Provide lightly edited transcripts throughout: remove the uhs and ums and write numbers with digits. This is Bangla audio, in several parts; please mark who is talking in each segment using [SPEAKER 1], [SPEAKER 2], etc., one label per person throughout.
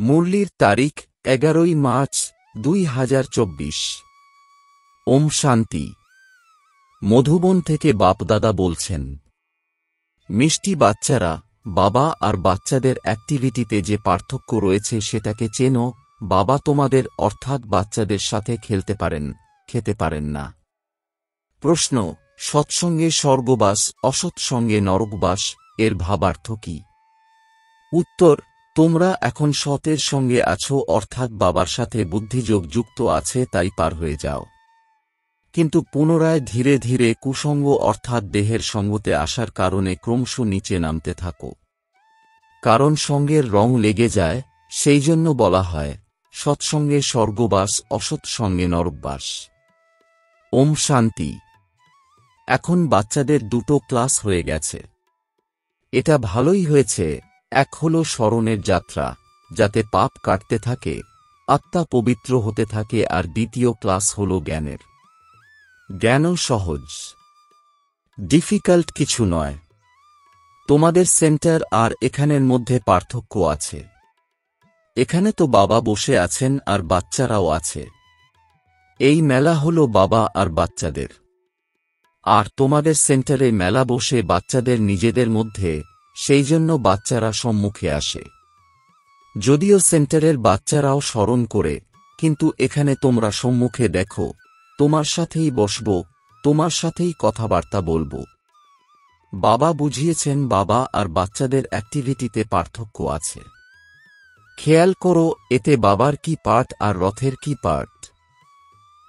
[SPEAKER 1] মুরলির তারিখ 11 মার্চ 2024। ওম শান্তি। মধুবন থেকে বাপদাদা বলছেন, মিষ্টি বাচ্চারা, বাবা আর বাচ্চাদের অ্যাক্টিভিটিতে যে পার্থক্য রয়েছে সেটাকে চেনো। বাবা তোমাদের অর্থাৎ বাচ্চাদের সাথে খেলতে পারেন, খেতে পারেন না। প্রশ্ন, সৎসঙ্গে স্বর্গবাস, অসৎসঙ্গে নরকবাস, এর ভাবার্থ কি? উত্তর, তোমরা এখন সতের সঙ্গে আছো অর্থাৎ বাবার সাথে বুদ্ধিযোগ যুক্ত আছে, তাই পার হয়ে যাও। কিন্তু পুনরায় ধীরে ধীরে কুসঙ্গ অর্থাৎ দেহের সঙ্গতে আসার কারণে ক্রমশ নিচে নামতে থাকো। কারণ সঙ্গের রং লেগে যায়, সেই জন্য বলা হয় সৎসঙ্গে স্বর্গবাস, অসৎসঙ্গে নরকবাস। ওম শান্তি। এখন বাচ্চাদের দুটো ক্লাস হয়ে গেছে। এটা ভালোই হয়েছে। এক হল স্মরণের যাত্রা, যাতে পাপ কাটতে থাকে, আত্মা পবিত্র হতে থাকে, আর দ্বিতীয় ক্লাস হল জ্ঞানের। জ্ঞানও সহজ, ডিফিকাল্ট কিছু নয়। তোমাদের সেন্টার আর এখানের মধ্যে পার্থক্য আছে। এখানে তো বাবা বসে আছেন আর বাচ্চারাও আছে। এই মেলা হল বাবা আর বাচ্চাদের। আর তোমাদের সেন্টারে মেলা বসে বাচ্চাদের নিজেদের মধ্যে, সেই জন্য বাচ্চারা সম্মুখে আসে। যদিও সেন্টারের বাচ্চারাও স্মরণ করে, কিন্তু এখানে তোমরা সম্মুখে দেখো, তোমার সাথেই বসব, তোমার সাথেই কথাবার্তা বলবো। বাবা বুঝিয়েছেন বাবা আর বাচ্চাদের অ্যাক্টিভিটিতে পার্থক্য আছে। খেয়াল করো, এতে বাবার কি পার্ট আর রথের কি পার্ট।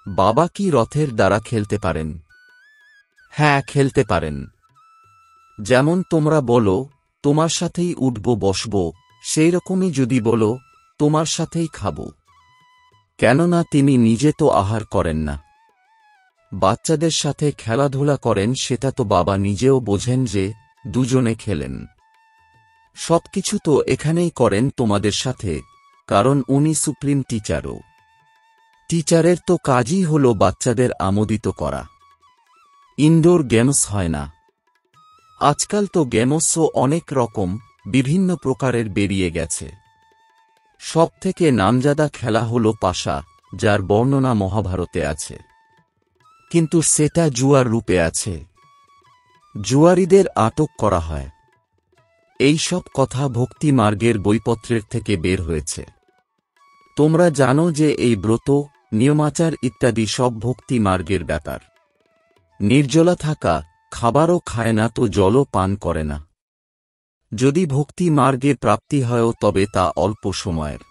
[SPEAKER 1] বাবা কি রথের দ্বারা খেলতে পারেন? হ্যাঁ, খেলতে পারেন। যেমন তোমরা বলো তোমার সাথেই উঠব বসব, সেই রকমই যদি বলো তোমার সাথেই খাব। কেননা তিনি নিজে তো আহার করেন না, বাচ্চাদের সাথে খেলাধুলা করেন, সেটা তো বাবা নিজেও বোঝেন যে দুজনে খেলেন। সবকিছু তো এখানেই করেন তোমাদের সাথে, কারণ উনি সুপ্রিম টিচারও। টিচারের তো কাজই হল বাচ্চাদের আমোদিত করা। ইনডোর গেমস হয় না। আজকাল তো গেমসও অনেক রকম, বিভিন্ন প্রকারের বেরিয়ে গেছে। সবথেকে নামজাদা খেলা হল পাশা, যার বর্ণনা মহাভারতে আছে। কিন্তু সেটা জুয়ার রূপে আছে। জুয়ারিদের আটক করা হয়। এই সব কথা ভক্তি মার্গের বইপত্রের থেকে বের হয়েছে। তোমরা জানো যে এই ব্রত, নিয়মাচার ইত্যাদি সব ভক্তি মার্গের ব্যাপার। নির্জলা থাকা, খাবারও খায় না তো জলও পান করে না। যদি ভক্তি মার্গে প্রাপ্তি হয়ও তবে তা অল্প সময়ের।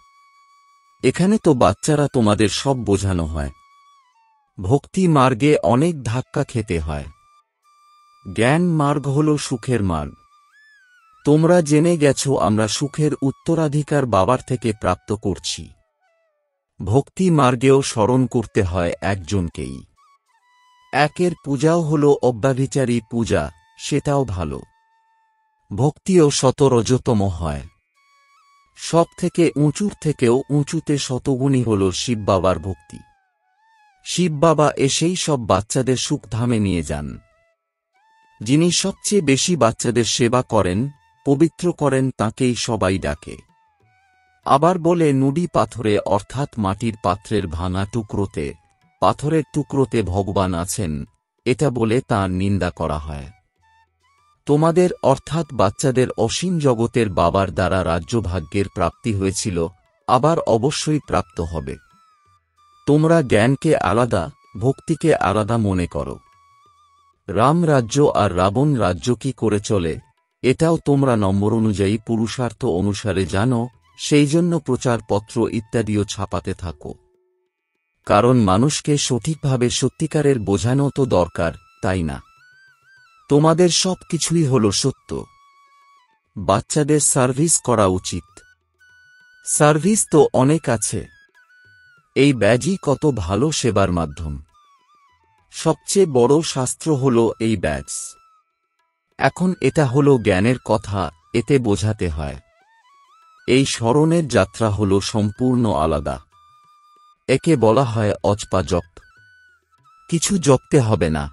[SPEAKER 1] এখানে তো বাচ্চারা তোমাদের সব বোঝানো হয়। ভক্তি মার্গে অনেক ধাক্কা খেতে হয়। জ্ঞান মার্গ হল সুখের মার্গ। তোমরা জেনে গেছো আমরা সুখের উত্তরাধিকার বাবার থেকে প্রাপ্ত করছি। ভক্তি মার্গেও স্মরণ করতে হয় একজনকেই। একের পূজাও হল অব্যভিচারী পূজা, সেটাও ভালো। ভক্তিও শতরজতম হয়। সব থেকে উঁচুর থেকেও উঁচুতে শতগুণী হল শিব বাবার ভক্তি। শিব বাবা এসেই সব বাচ্চাদের সুখধামে নিয়ে যান। যিনি সবচেয়ে বেশি বাচ্চাদের সেবা করেন, পবিত্র করেন, তাঁকেই সবাই ডাকে। আবার বলে নুডি পাথরে অর্থাৎ মাটির পাত্রের ভাঙা টুকরোতে, পাথরের টুকরোতে ভগবান আছেন, এটা বলে তাঁর নিন্দা করা হয়। তোমাদের অর্থাৎ বাচ্চাদের অসীম জগতের বাবার দ্বারা রাজ্যভাগ্যের প্রাপ্তি হয়েছিল, আবার অবশ্যই প্রাপ্ত হবে। তোমরা জ্ঞানকে আলাদা, ভক্তিকে আলাদা মনে করো। রাম রাজ্য আর রাবণ রাজ্য কি করে চলে, এটাও তোমরা নম্বর অনুযায়ী পুরুষার্থ অনুসারে জানো, সেই জন্য প্রচারপত্র ইত্যাদিও ছাপাতে থাকো। কারণ মানুষকে সঠিকভাবে সত্যিকারের বোঝানো তো দরকার, তাই না? তোমাদের সব কিছুই হল সত্য। বাচ্চাদের সার্ভিস করা উচিত। সার্ভিস তো অনেক আছে। এই ব্যাজই কত ভালো সেবার মাধ্যম। সবচেয়ে বড় শাস্ত্র হল এই ব্যাজ। এখন এটা হল জ্ঞানের কথা, এতে বোঝাতে হয়। এই স্মরণের যাত্রা হল সম্পূর্ণ আলাদা। একে বলা হয় অজপা জপ। কিছু জপতে হবে না।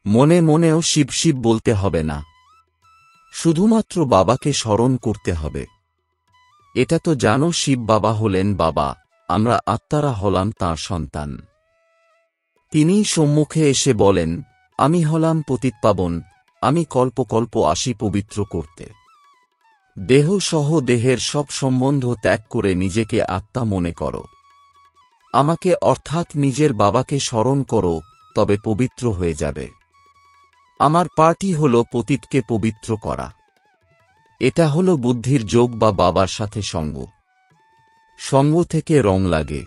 [SPEAKER 1] মনে মনেও শিব শিব বলতে হবে না। শুধুমাত্র বাবাকে স্মরণ করতে হবে। এটা তো জানো শিব বাবা হলেন বাবা, আমরা আত্মারা হলাম তাঁর সন্তান। তিনি সম্মুখে এসে বলেন, আমি হলাম পতিতপাবন, আমি কল্প কল্প আসি পবিত্র করতে। দেহ সহ দেহের সব সম্বন্ধ ত্যাগ করে নিজেকে আত্মা মনে করো। আমাকে অর্থাৎ নিজের বাবাকে স্মরণ করো, তবে পবিত্র হয়ে যাবে। আমার পার্টি হল পতিতকে পবিত্র করা। এটা হল বুদ্ধির যোগ বা বাবার সাথে সঙ্গ। সঙ্গ থেকে রং লাগে।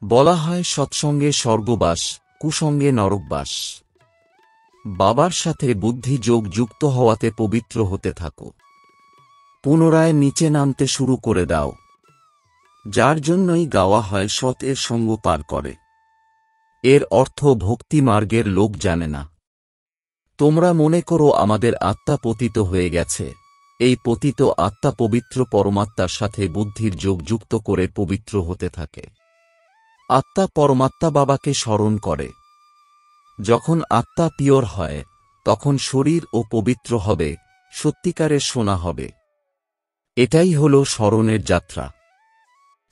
[SPEAKER 1] বলা হয় সৎসঙ্গে স্বর্গবাস, কুসঙ্গে নরকবাস। বাবার সাথে বুদ্ধি যোগ যুক্ত হওয়াতে পবিত্র হতে থাকো। পুনরায় নিচে নামতে শুরু করে দাও। যার জন্যই গাওয়া হয় সৎ এর সঙ্গ পার করে। এর অর্থ ভক্তি মার্গের লোক জানে না। তোমরা মনে করো আমাদের আত্মা পতিত হয়ে গেছে, এই পতিত আত্মা পবিত্র পরমাত্মার সাথে বুদ্ধির যোগ যুক্ত করে পবিত্র হতে থাকে। আত্মা পরমাত্মা বাবাকে স্মরণ করে। যখন আত্মা পিওর হয়, তখন শরীর ও পবিত্র হবে, সত্যিকারের সোনা হবে। এটাই হল স্মরণের যাত্রা।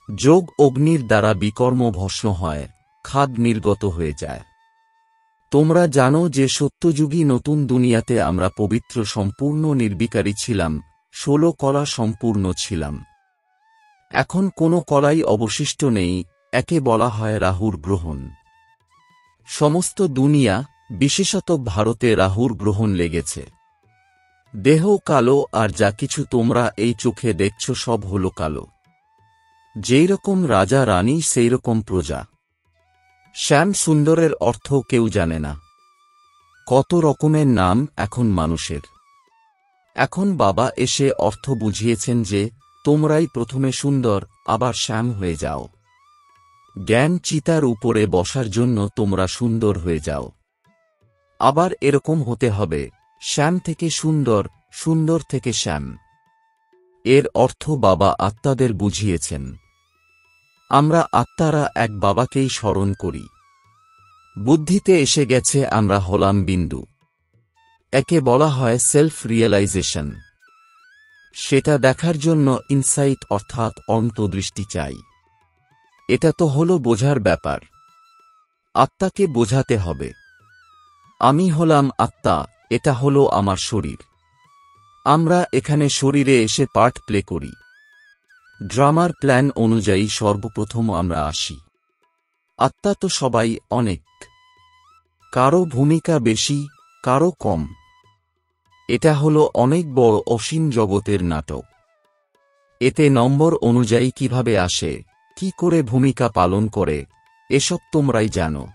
[SPEAKER 1] যোগ অগ্নির দ্বারা বিকর্ম ভস্ম হয়, খাদ নির্গত হয়ে যায়। তোমরা জানো যে সত্যযুগী নতুন দুনিয়াতে আমরা পবিত্র সম্পূর্ণ নির্বিকারী ছিলাম, 16 কলা সম্পূর্ণ ছিলাম। এখন কোনো কলাই অবশিষ্ট নেই, একে বলা হয় রাহুর গ্রহণ। সমস্ত দুনিয়া, বিশেষত ভারতে রাহুর গ্রহণ লেগেছে। দেহ কালো, আর যা কিছু তোমরা এই চোখে দেখছ সব হল কালো। যেই রকম রাজা রানী সেই রকম প্রজা। শ্যাম সুন্দরের অর্থ কেউ জানে না। কত রকমের নাম এখন মানুষের। এখন বাবা এসে অর্থ বুঝিয়েছেন যে তোমরাই প্রথমে সুন্দর, আবার শ্যাম হয়ে যাও। জ্ঞান চিতার উপরে বসার জন্য তোমরা সুন্দর হয়ে যাও। আবার এরকম হতে হবে, শ্যাম থেকে সুন্দর, সুন্দর থেকে শ্যাম। এর অর্থ বাবা আত্মাদের বুঝিয়েছেন। আমরা আত্মারা এক বাবাকেই স্মরণ করি। বুদ্ধিতে এসে গেছে আমরা হলাম বিন্দু। একে বলা হয় সেলফ রিয়েলাইজেশন। সেটা দেখার জন্য ইনসাইট অর্থাৎ অন্তর্দৃষ্টি চাই। এটা তো হলো বোঝার ব্যাপার। আত্মাকে বোঝাতে হবে। আমি হলাম আত্মা, এটা হলো আমার শরীর। আমরা এখানে শরীরে এসে পার্ট প্লে করি। ড্রামার প্ল্যান অনুযায়ী সর্বপ্রথম আমরা আসি। আত্মা তো সবাই অনেক। কারো ভূমিকা বেশি, কারো কম। এটা হলো অনেক বড় অসীম জগতের নাটক। এতে নম্বর অনুযায়ী কিভাবে আসে, কি করে ভূমিকা পালন করে, এসব তোমরাই জানো।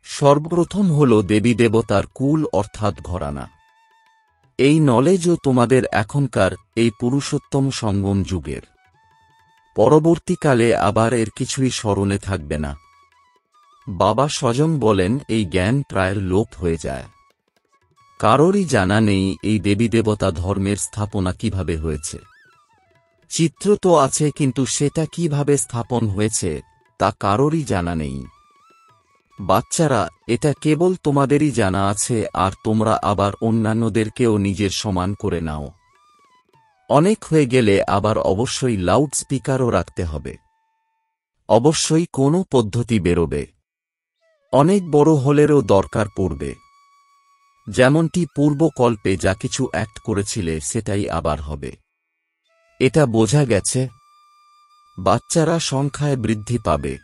[SPEAKER 1] সর্বপ্রথম হল দেবী দেবতার কুল অর্থাৎ ঘরানা। এই নলেজও তোমাদের এখনকার এই পুরুষোত্তম সঙ্গম যুগের। পরবর্তীকালে আবার এর কিছুই স্মরণে থাকবে না। বাবা স্বয়ং বলেন এই জ্ঞান প্রায় লোপ হয়ে যায়। কারোরই জানা নেই এই দেবী দেবতা ধর্মের স্থাপনা কিভাবে হয়েছে। চিত্র তো আছে, কিন্তু সেটা কিভাবে স্থাপন হয়েছে তা কারোরই জানা নেই। বাচ্চারা, এটা কেবল তোমাদেরই জানা আছে, আর তোমরা আবার অন্যান্যদেরকেও নিজের সমান করে নাও। অনেক হয়ে গেলে আবার অবশ্যই লাউড স্পিকারও রাখতে হবে। অবশ্যই কোনো পদ্ধতি বেরোবে। অনেক বড় হলেরও দরকার পড়বে। যেমনটি পূর্বকল্পে যা কিছু অ্যাক্ট করেছিলে সেটাই আবার হবে। এটা বোঝা গেছে? বাচ্চারা সংখ্যায় বৃদ্ধি পাবে।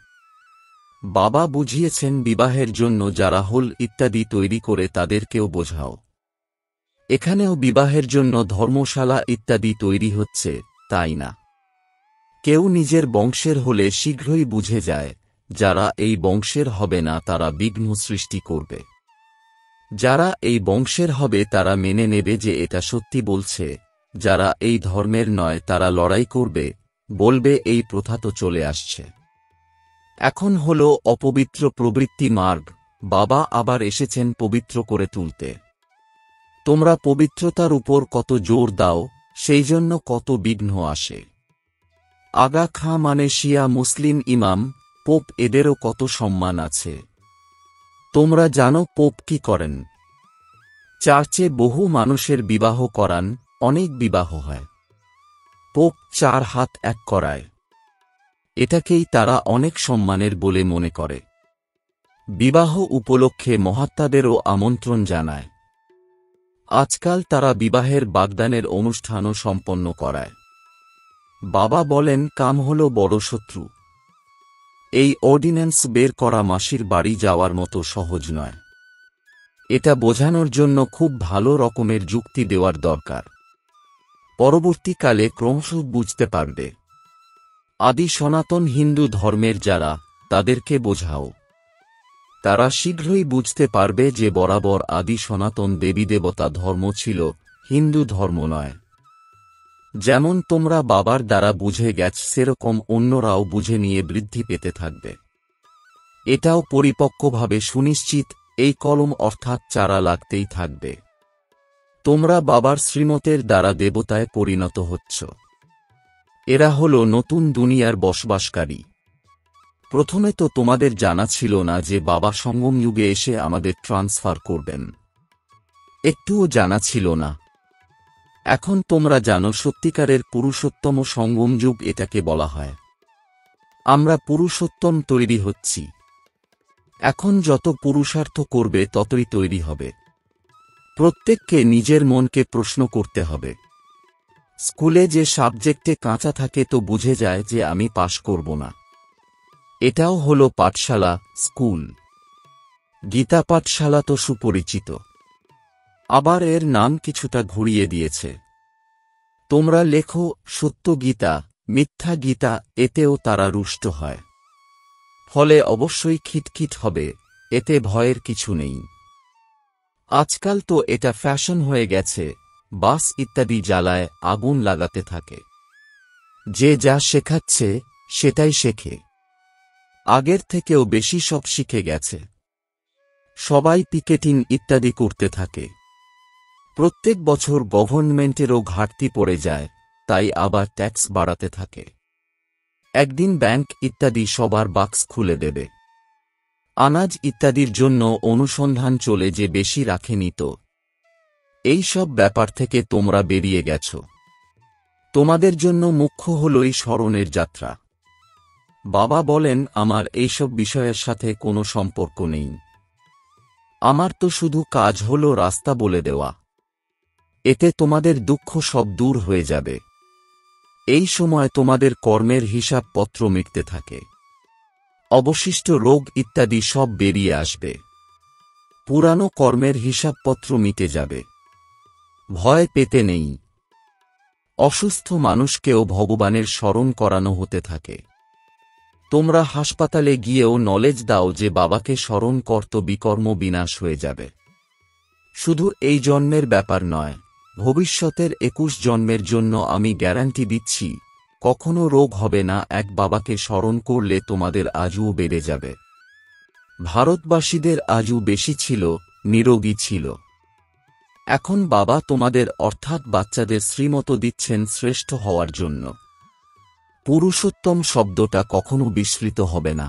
[SPEAKER 1] বাবা বুঝিয়েছেন বিবাহের জন্য যারা হল ইত্যাদি তৈরি করে তাদেরকেও বোঝাও। এখানেও বিবাহের জন্য ধর্মশালা ইত্যাদি তৈরি হচ্ছে, তাই না? কেউ নিজের বংশের হলে শীঘ্রই বুঝে যায়, যারা এই বংশের হবে না তারা বিঘ্ন সৃষ্টি করবে। যারা এই বংশের হবে তারা মেনে নেবে যে এটা সত্যি বলছে। যারা এই ধর্মের নয় তারা লড়াই করবে, বলবে এই প্রথা তো চলে আসছে। এখন হল অপবিত্র প্রবৃত্তি মার্গ। বাবা আবার এসেছেন পবিত্র করে তুলতে। তোমরা পবিত্রতার উপর কত জোর দাও, সেই জন্য কত বিঘ্ন আসে। আগা খাঁ মানে শিয়া মুসলিম ইমাম, পোপ, এদেরও কত সম্মান আছে। তোমরা জানো পোপ কি করেন? চার্চে বহু মানুষের বিবাহ করান, অনেক বিবাহ হয়। পোপ 4 হাত এক করায়। এটাকেই তারা অনেক সম্মানের বলে মনে করে। বিবাহ উপলক্ষে মহাত্মাদেরও আমন্ত্রণ জানায়। আজকাল তারা বিবাহের বাগদানের অনুষ্ঠানও সম্পন্ন করায়। বাবা বলেন কাম হল বড় শত্রু। এই অর্ডিন্যান্স বের করা মাসির বাড়ি যাওয়ার মতো সহজ নয়। এটা বোঝানোর জন্য খুব ভালো রকমের যুক্তি দেওয়ার দরকার। পরবর্তীকালে ক্রমশ বুঝতে পারবে। আদি সনাতন হিন্দু ধর্মের যারা, তাদেরকে বোঝাও। তারা শীঘ্রই বুঝতে পারবে যে বরাবর আদি সনাতন দেবী দেবতা ধর্ম ছিল, হিন্দু ধর্ম নয়। যেমন তোমরা বাবার দ্বারা বুঝে গেছ, সেরকম অন্যরাও বুঝে নিয়ে বৃদ্ধি পেতে থাকবে। এটাও পরিপক্কভাবে সুনিশ্চিত, এই কলম অর্থাৎ চারা লাগতেই থাকবে। তোমরা বাবার শ্রীমতের দ্বারা দেবতায় পরিণত হচ্ছ। এরা হল নতুন দুনিয়ার বসবাসকারী। প্রথমে তো তোমাদের জানা ছিল না যে বাবা সঙ্গম যুগে এসে আমাদের ট্রান্সফার করবেন। একটুও জানা ছিল না। এখন তোমরা জানো সত্যিকারের পুরুষোত্তম সঙ্গম যুগ এটাকে বলা হয়। আমরা পুরুষোত্তম তৈরি হচ্ছি। এখন যত পুরুষার্থ করবে ততই তৈরি হবে। প্রত্যেককে নিজের মনকে প্রশ্ন করতে হবে। স্কুলে যে সাবজেক্টে কাঁচা থাকে তো বুঝে যায় যে আমি পাশ করব না। এটাও হলো পাঠশালা, স্কুল। গীতা পাঠশালা তো সুপরিচিত। আবার এর নাম কিছুটা ঘুরিয়ে দিয়েছে। তোমরা লেখো সত্য গীতা, মিথ্যা গীতা, এতেও তারা রুষ্ট হয়। ফলে অবশ্যই খিটখিট হবে, এতে ভয়ের কিছু নেই। আজকাল তো এটা ফ্যাশন হয়ে গেছে, বাস ইত্যাদি জ্বালায় আগুন লাগাতে থাকে। যে যা শেখাচ্ছে সেটাই শেখে। আগের থেকেও বেশি সব শিখে গেছে। সবাই পিকেটিং ইত্যাদি করতে থাকে। প্রত্যেক বছর গভর্নমেন্টেরও ঘাটতি পড়ে যায়, তাই আবার ট্যাক্স বাড়াতে থাকে। একদিন ব্যাংক ইত্যাদি সবার বাক্স খুলে দেবে। আনাজ ইত্যাদির জন্য অনুসন্ধান চলে যে বেশি রাখেনি তো। এই সব ব্যাপার থেকে তোমরা বেরিয়ে গেছ। তোমাদের জন্য মুখ্য হলই স্মরণের যাত্রা। বাবা বলেন আমার এইসব বিষয়ের সাথে কোনো সম্পর্ক নেই। আমার তো শুধু কাজ হলো রাস্তা বলে দেওয়া। এতে তোমাদের দুঃখ সব দূর হয়ে যাবে। এই সময় তোমাদের কর্মের হিসাবপত্র মিটতে থাকে। অবশিষ্ট রোগ ইত্যাদি সব বেরিয়ে আসবে। পুরানো কর্মের হিসাবপত্র মিটে যাবে। ভয় পেতে নেই। অসুস্থ মানুষকেও ভগবানের স্মরণ করানো হতে থাকে। তোমরা হাসপাতালে গিয়েও নলেজ দাও যে বাবাকে স্মরণ করত, বিকর্ম বিনাশ হয়ে যাবে। শুধু এই জন্মের ব্যাপার নয়, ভবিষ্যতের 21 জন্মের জন্য আমি গ্যারান্টি দিচ্ছি, কখনো রোগ হবে না। এক বাবাকে স্মরণ করলে তোমাদের আজও বেড়ে যাবে। ভারতবাসীদের আজও বেশি ছিল, নিরোগী ছিল। এখন বাবা তোমাদের অর্থাৎ বাচ্চাদের শ্রীমত দিচ্ছেন শ্রেষ্ঠ হওয়ার জন্য। পুরুষোত্তম শব্দটা কখনো বিস্মৃত হবে না।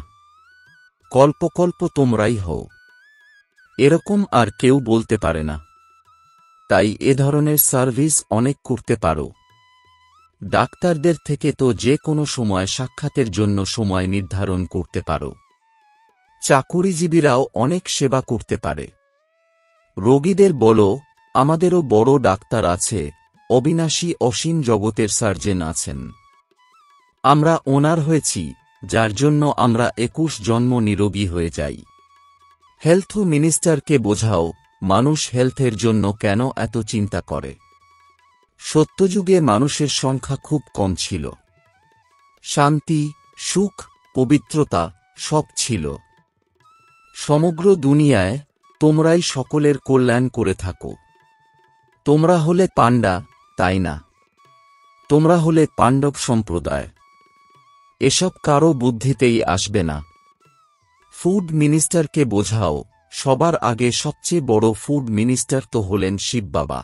[SPEAKER 1] কল্পকল্প তোমরাই হও, এরকম আর কেউ বলতে পারে না। তাই এ ধরনের সার্ভিস অনেক করতে পারো। ডাক্তারদের থেকে তো যে কোনো সময় সাক্ষাতের জন্য সময় নির্ধারণ করতে পারো। চাকুরিজীবীরাও অনেক সেবা করতে পারে। রোগীদের বলো আমাদেরও বড় ডাক্তার আছে, অবিনাশী অসীম জগতের সার্জেন আছেন। আমরা ওনার হয়েছি, যার জন্য আমরা 21 জন্ম নিরোগী হয়ে যাই। হেলথ মিনিস্টারকে বোঝাও মানুষ হেলথের জন্য কেন এত চিন্তা করে। সত্যযুগে মানুষের সংখ্যা খুব কম ছিল। শান্তি, সুখ, পবিত্রতা সব ছিল। সমগ্র দুনিয়ায় তোমরাই সকলের কল্যাণ করে থাকো। তোমরা হলে পাণ্ডা, তাই না? তোমরা হলে পাণ্ডব সম্প্রদায়। এসব কারো বুদ্ধিতেই আসবে না। ফুড মিনিস্টারকে বোঝাও সবার আগে সবচেয়ে বড় ফুড মিনিস্টার তো হলেন শিব বাবা।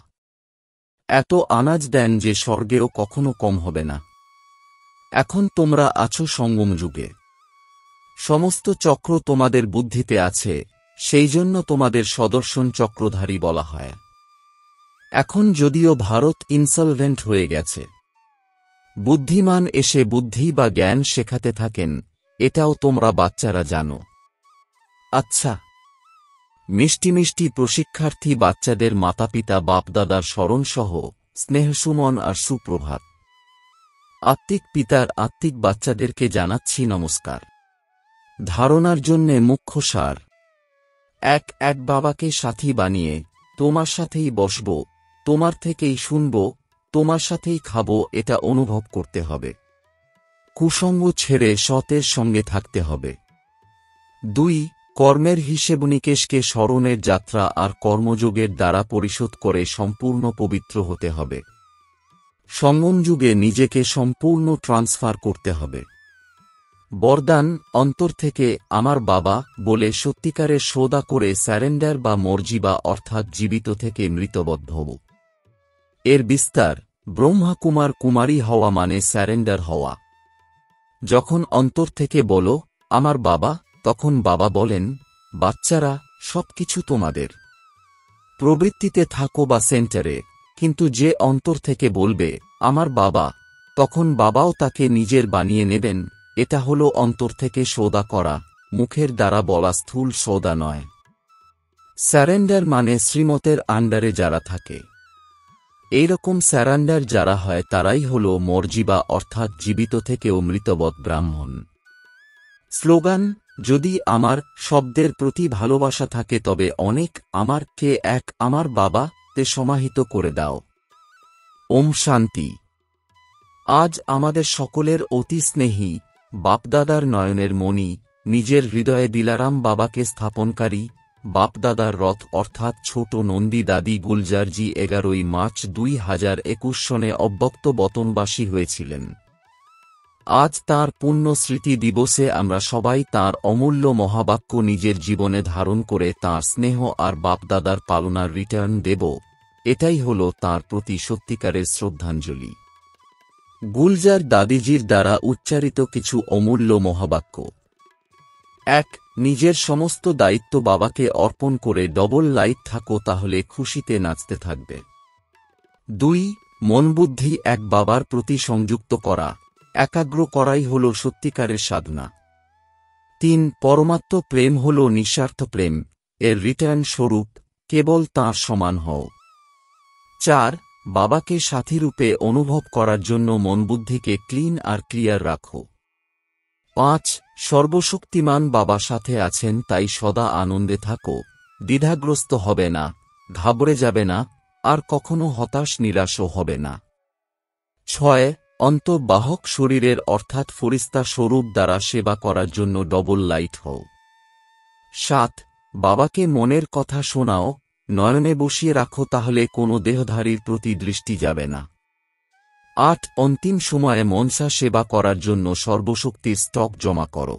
[SPEAKER 1] এত আনাজ দেন যে স্বর্গেও কখনো কম হবে না। এখন তোমরা আছো সঙ্গম যুগে। সমস্ত চক্র তোমাদের বুদ্ধিতে আছে, সেই জন্য তোমাদের সদর্শন চক্রধারী বলা হয়। এখন যদিও ভারত ইনসলভেন্ট হয়ে গেছে, বুদ্ধিমান এসে বুদ্ধি বা জ্ঞান শেখাতে থাকেন, এটাও তোমরা বাচ্চারা জানো। আচ্ছা, মিষ্টি মিষ্টি প্রশিক্ষার্থী বাচ্চাদের মাতাপিতা বাপদাদার স্মরণসহ স্নেহসুমন আর সুপ্রভাত। আত্মিক পিতার আত্মিক বাচ্চাদেরকে জানাচ্ছি নমস্কার। ধারণার জন্যে মুখ্য সার। এক বাবাকে সাথী বানিয়ে তোমার সাথেই বসব, তোমার থেকেই শুনব, তোমার সাথেই খাব, এটা অনুভব করতে হবে। কুসঙ্গ ছেড়ে সতের সঙ্গে থাকতে হবে। 2. কর্মের হিসেবনিকেশকে স্মরণের যাত্রা আর কর্মযোগের দ্বারা পরিশোধ করে সম্পূর্ণ পবিত্র হতে হবে। সঙ্গমযুগে নিজেকে সম্পূর্ণ ট্রান্সফার করতে হবে। বরদান, অন্তর থেকে আমার বাবা বলে সত্যিকারের সৌদা করে স্যারেন্ডার বা মর্জিবা অর্থাৎ জীবিত থেকে মৃতবদ্ধ হব। এর বিস্তার, ব্রহ্মা কুমার কুমারী হওয়া মানে স্যারেন্ডার হওয়া। যখন অন্তর থেকে বলো আমার বাবা, তখন বাবা বলেন বাচ্চারা সবকিছু তোমাদের। প্রবৃত্তিতে থাকো বা সেন্টারে, কিন্তু যে অন্তর থেকে বলবে আমার বাবা, তখন বাবাও তাকে নিজের বানিয়ে নেবেন। এটা হলো অন্তর থেকে সৌদা করা, মুখের দ্বারা বলা স্থূল সৌদা নয়। স্যারেন্ডার মানে শ্রীমতের আন্ডারে যারা থাকে। এইরকম স্যারেন্ডার যারা হয় তারাই হল মর্জিবা অর্থাৎ জীবিত থেকেও মৃতবৎ ব্রাহ্মণ। স্লোগান, যদি আমার শব্দের প্রতি ভালোবাসা থাকে তবে অনেক আমার কে এক আমার বাবা তে সমাহিত করে দাও। ওম শান্তি। আজ আমাদের সকলের অতি স্নেহী বাপদাদার নয়নের মণি, নিজের হৃদয়ে দিলারাম বাবাকে স্থাপনকারী বাপদাদার রথ অর্থাৎ ছোট নন্দী দাদি গুলজারজি 11ই মার্চ 2021 সনে অব্যক্ত বতনবাসী হয়েছিলেন। আজ তাঁর পুণ্য স্মৃতি দিবসে আমরা সবাই তাঁর অমূল্য মহাবাক্য নিজের জীবনে ধারণ করে তাঁর স্নেহ আর বাপদাদার পালনার রিটার্ন দেব। এটাই হল তাঁর প্রতি সত্যিকারের শ্রদ্ধাঞ্জলি। গুলজার দাদিজির দ্বারা উচ্চারিত কিছু অমূল্য মহাবাক্য। 1. নিজের সমস্ত দায়িত্ব বাবাকে অর্পণ করে ডবল লাইট থাকো, তাহলে খুশিতে নাচতে থাকবে। 2. মন বুদ্ধি এক বাবার প্রতি সংযুক্ত করা, একাগ্র করাই হল সত্যিকারের সাধনা। 3. পরমাত্ম প্রেম হল নিঃস্বার্থ প্রেম, এর রিটার্ন স্বরূপ কেবল তাঁর সমান হও। 4. বাবাকে সাথীরূপে অনুভব করার জন্য মনবুদ্ধিকে ক্লিন আর ক্লিয়ার রাখো। 5. সর্বশক্তিমান বাবা সাথে আছেন, তাই সদা আনন্দে থাকো, দ্বিধাগ্রস্ত হবে না, ঘাবড়ে যাবে না, আর কখনো হতাশ নিরাশও হবে না। 6. অন্তর্বাহক শরীরের অর্থাৎ ফরিস্তা স্বরূপ দ্বারা সেবা করার জন্য ডবল লাইট হও। 7. বাবাকে মনের কথা শোনাও, নয়নে বসিয়ে রাখো, তাহলে কোনো দেহধারীর প্রতি দৃষ্টি যাবে না। 8. অন্তিম সময়ে মনসা সেবা করার জন্য সর্বশক্তির স্টক জমা করো।